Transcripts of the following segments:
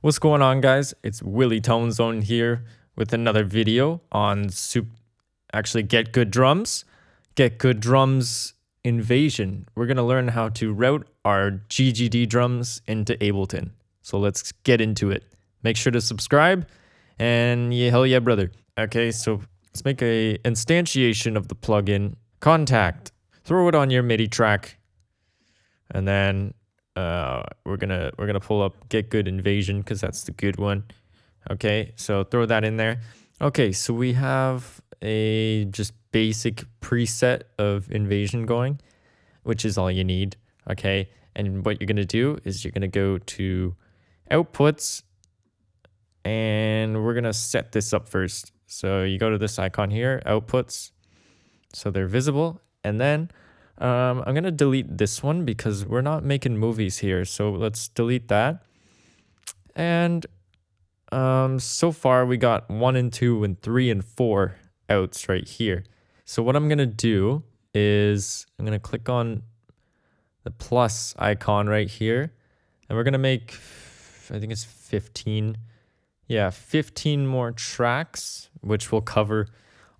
What's going on, guys? It's Willie Tone Zone here with another video on Get Good Drums. Get Good Drums Invasion. We're gonna learn how to route our GGD drums into Ableton. So let's get into it. Make sure to subscribe, and yeah, hell yeah, brother. Okay, so let's make a instantiation of the plugin. Contact. Throw it on your MIDI track, and then we're gonna pull up Get Good Invasion because that's the good one. Okay, so throw that in there. Okay, so we have a just basic preset of Invasion going, which is all you need. Okay, and what you're gonna do is you're gonna go to Outputs, and we're gonna set this up first. So you go to this icon here, Outputs, so they're visible, and then I'm going to delete this one because we're not making movies here. So let's delete that. And so far we got 1 and 2 and 3 and 4 outs right here. So what I'm going to do is I'm going to click on the plus icon right here. And we're going to make, I think it's 15. Yeah, 15 more tracks, which will cover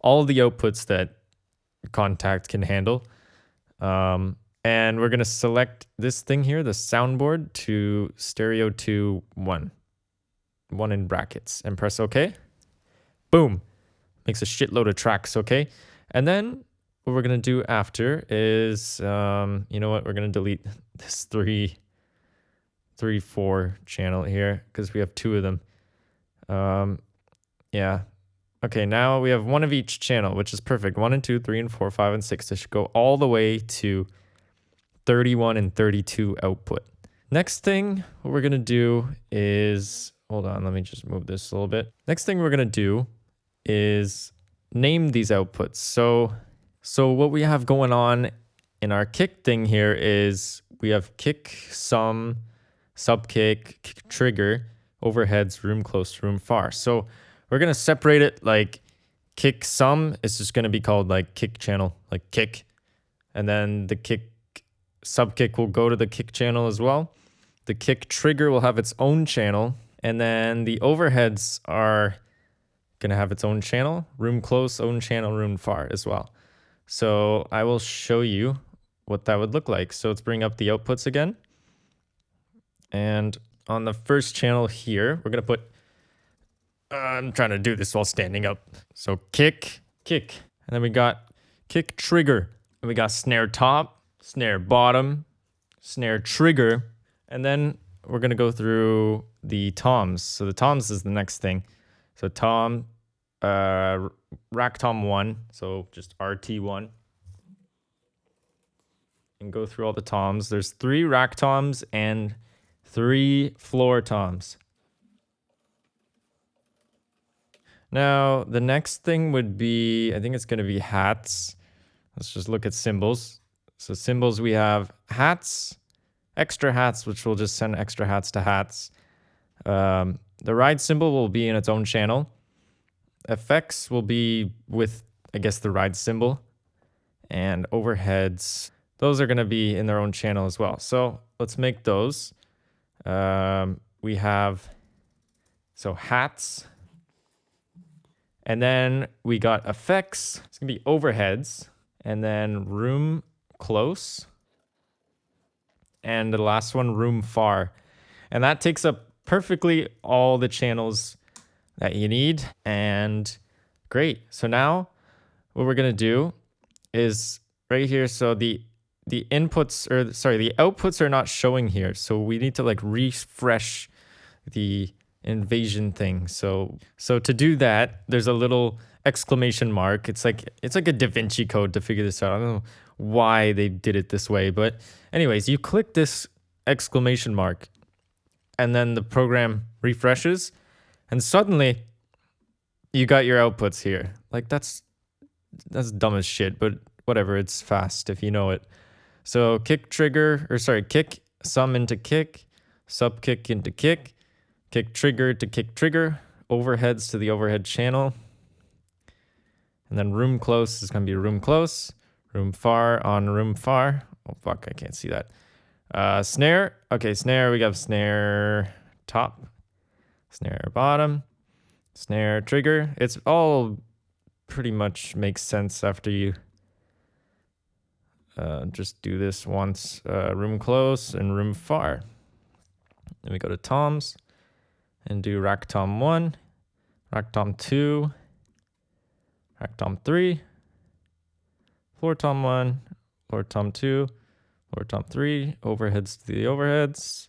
all the outputs that Contact can handle. And we're going to select this thing here, the soundboard, to stereo to 1 in brackets, and press OK. Boom. Makes a shitload of tracks. Okay. And then what we're going to do after is, you know what? We're going to delete this 3-4 channel here because we have 2 of them. Yeah. Okay, now we have 1 of each channel, which is perfect. 1 and 2, 3 and 4, 5 and 6. This should go all the way to 31 and 32 output. Next thing, what we're going to do is, hold on, let me just move this a little bit. Next thing we're going to do is name these outputs. So what we have going on in our kick thing here is we have kick, sum, sub kick, kick trigger, overheads, room close, room far. So we're going to separate it like kick sum is just going to be called like kick channel, like kick. And then the kick sub kick will go to the kick channel as well. The kick trigger will have its own channel. And then the overheads are going to have its own channel, room close, own channel, room far as well. So I will show you what that would look like. So let's bring up the outputs again. And on the first channel here, we're going to put, I'm trying to do this while standing up. So kick, kick. And then we got kick trigger. And we got snare top, snare bottom, snare trigger. And then we're going to go through the toms. So the toms is the next thing. So tom, rack tom 1. So just RT1. And go through all the toms. There's 3 rack toms and 3 floor toms. Now, the next thing would be, I think it's going to be hats. Let's just look at cymbals. So cymbals, we have hats, extra hats, which will just send extra hats to hats. The ride cymbal will be in its own channel. Effects will be with, I guess, the ride cymbal. And overheads, those are going to be in their own channel as well. So let's make those. We have, so hats. And then we got effects. It's going to be overheads. And then room close. And the last one, room far. And that takes up perfectly all the channels that you need. And great. So now what we're going to do is right here. So the inputs, or sorry, the outputs are not showing here. So we need to like refresh the invasion thing. So to do that, there's a little exclamation mark. It's like a Da Vinci code to figure this out. I don't know why they did it this way, but anyways, you click this exclamation mark and then the program refreshes and suddenly you got your outputs here. Like that's dumb as shit, but whatever, it's fast if you know it. So kick trigger, or sorry, kick sum into kick, sub kick into kick, kick trigger to kick trigger, overheads to the overhead channel. And then room close is going to be room close, room far on room far. Oh, fuck, I can't see that. Snare. Okay, snare, we got snare top. snare bottom, snare trigger. It's all pretty much makes sense after you just do this once. Room close and room far. Then we go to toms and do rack tom 1, rack tom 2, rack tom 3, floor tom 1, floor tom 2, floor tom 3, overheads to the overheads,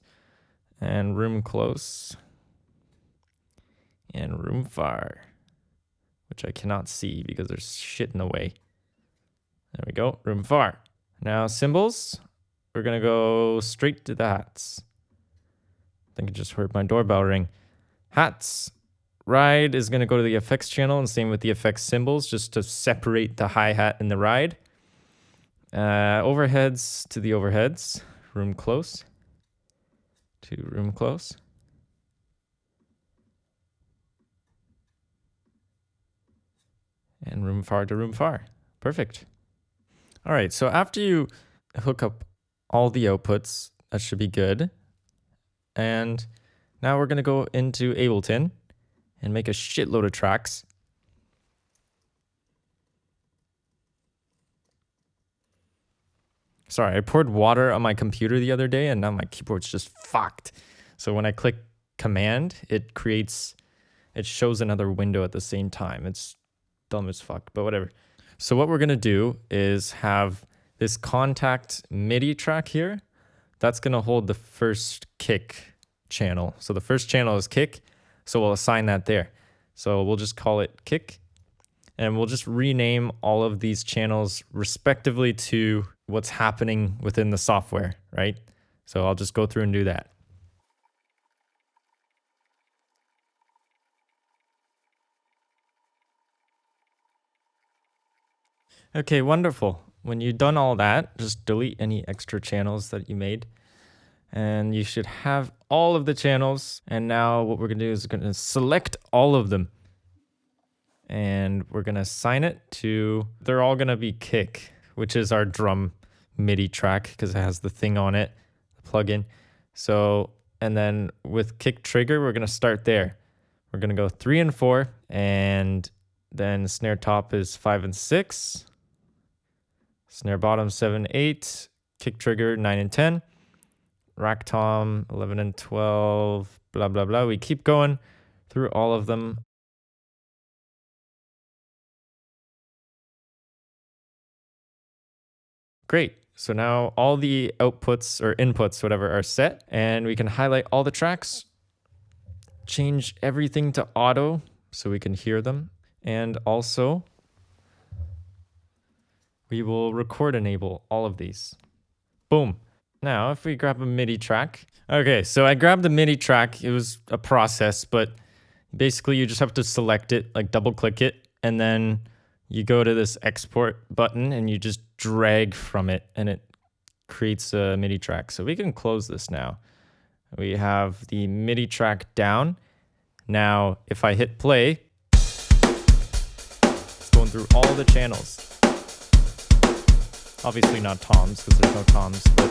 and room close and room far, which I cannot see because there's shit in the way. There we go, room far. Now cymbals, we're gonna go straight to the hats. I think I just heard my doorbell ring. Hats, ride is gonna go to the effects channel, and same with the effects cymbals, just to separate the hi-hat and the ride. Overheads to the overheads, room close to room close. And room far to room far. Perfect. All right, so after you hook up all the outputs, that should be good. And now we're gonna go into Ableton and make a shitload of tracks. Sorry, I poured water on my computer the other day and now my keyboard's just fucked. So when I click command, it shows another window at the same time. It's dumb as fuck, but whatever. So what we're gonna do is have this contact MIDI track here. That's gonna hold the first kick channel. So the first channel is kick, so we'll assign that there. So we'll just call it kick, and we'll just rename all of these channels respectively to what's happening within the software, right? So I'll just go through and do that. Okay, wonderful. When you've done all that, just delete any extra channels that you made. And you should have all of the channels. And now what we're gonna do is we're gonna select all of them. And we're gonna assign it to, they're all gonna be kick, which is our drum MIDI track because it has the thing on it, the plugin. So, and then with kick trigger, we're gonna start there. We're gonna go 3 and 4, and then snare top is 5 and 6. Snare bottom 7, 8, kick trigger 9 and 10, rack tom 11 and 12, blah, blah, blah. We keep going through all of them. Great. So now all the outputs or inputs, whatever, are set, and we can highlight all the tracks, change everything to auto so we can hear them, and also we will record enable all of these. Boom. Now, if we grab a MIDI track. Okay, so I grabbed the MIDI track. It was a process, but basically you just have to select it, like double click it, and then you go to this export button and you just drag from it and it creates a MIDI track. So we can close this now. We have the MIDI track down. Now, if I hit play, it's going through all the channels. Obviously not toms, because there's no toms, but...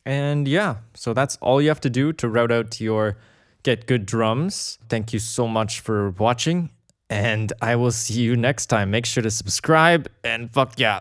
And yeah, so that's all you have to do to route out to your Get Good Drums. Thank you so much for watching, and I will see you next time. Make sure to subscribe, and fuck yeah.